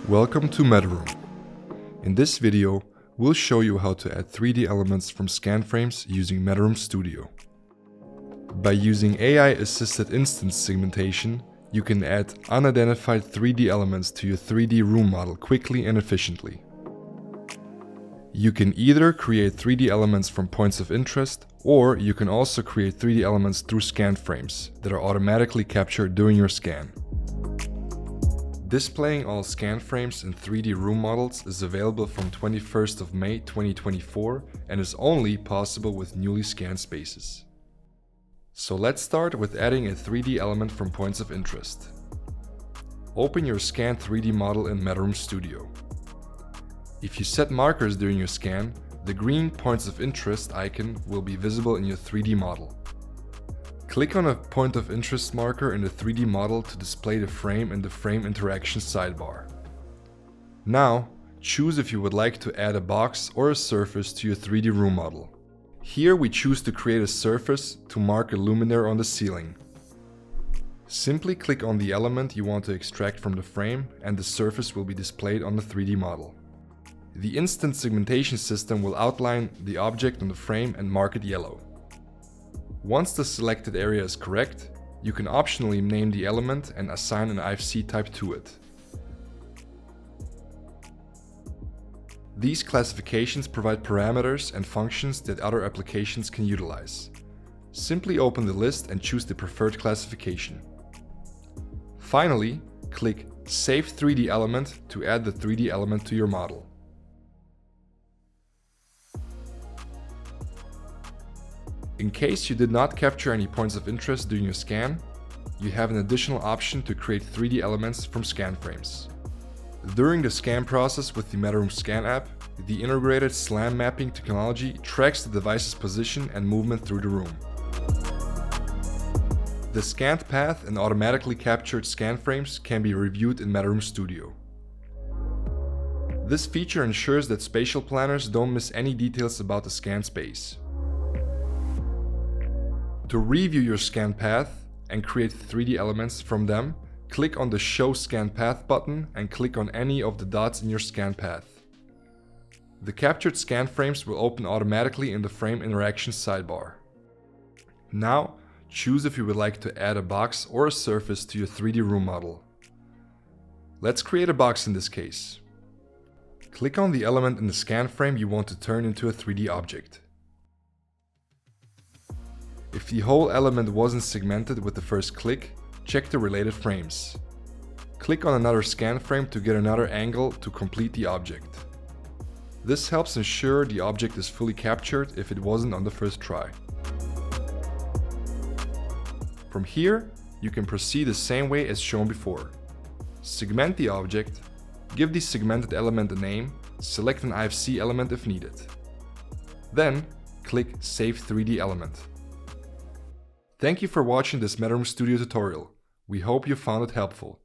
Welcome to Metaroom. In this video, we'll show you how to add 3D elements from scan frames using Metaroom Studio. By using AI-assisted instance segmentation, you can add unidentified 3D elements to your 3D room model quickly and efficiently. You can either create 3D elements from points of interest, or you can also create 3D elements through scan frames that are automatically captured during your scan. Displaying all scan frames in 3D room models is available from 21st of May 2024 and is only possible with newly scanned spaces. So let's start with adding a 3D element from points of interest. Open your scanned 3D model in Metaroom Studio. If you set markers during your scan, the green points of interest icon will be visible in your 3D model. Click on a point of interest marker in the 3D model to display the frame in the frame interaction sidebar. Now, choose if you would like to add a box or a surface to your 3D room model. Here we choose to create a surface to mark a luminaire on the ceiling. Simply click on the element you want to extract from the frame and the surface will be displayed on the 3D model. The instant segmentation system will outline the object on the frame and mark it yellow. Once the selected area is correct, you can optionally name the element and assign an IFC type to it. These classifications provide parameters and functions that other applications can utilize. Simply open the list and choose the preferred classification. Finally, click Save 3D Element to add the 3D element to your model. In case you did not capture any points of interest during your scan, you have an additional option to create 3D elements from scan frames. During the scan process with the Metaroom Scan app, the integrated SLAM mapping technology tracks the device's position and movement through the room. The scanned path and automatically captured scan frames can be reviewed in Metaroom Studio. This feature ensures that spatial planners don't miss any details about the scan space. To review your scan path and create 3D elements from them, click on the Show Scan Path button and click on any of the dots in your scan path. The captured scan frames will open automatically in the frame interaction sidebar. Now, choose if you would like to add a box or a surface to your 3D room model. Let's create a box in this case. Click on the element in the scan frame you want to turn into a 3D object. If the whole element wasn't segmented with the first click, check the related frames. Click on another scan frame to get another angle to complete the object. This helps ensure the object is fully captured if it wasn't on the first try. From here, you can proceed the same way as shown before. Segment the object, give the segmented element a name, select an IFC element if needed. Then, click Save 3D Element. Thank you for watching this Metaroom Studio tutorial. We hope you found it helpful.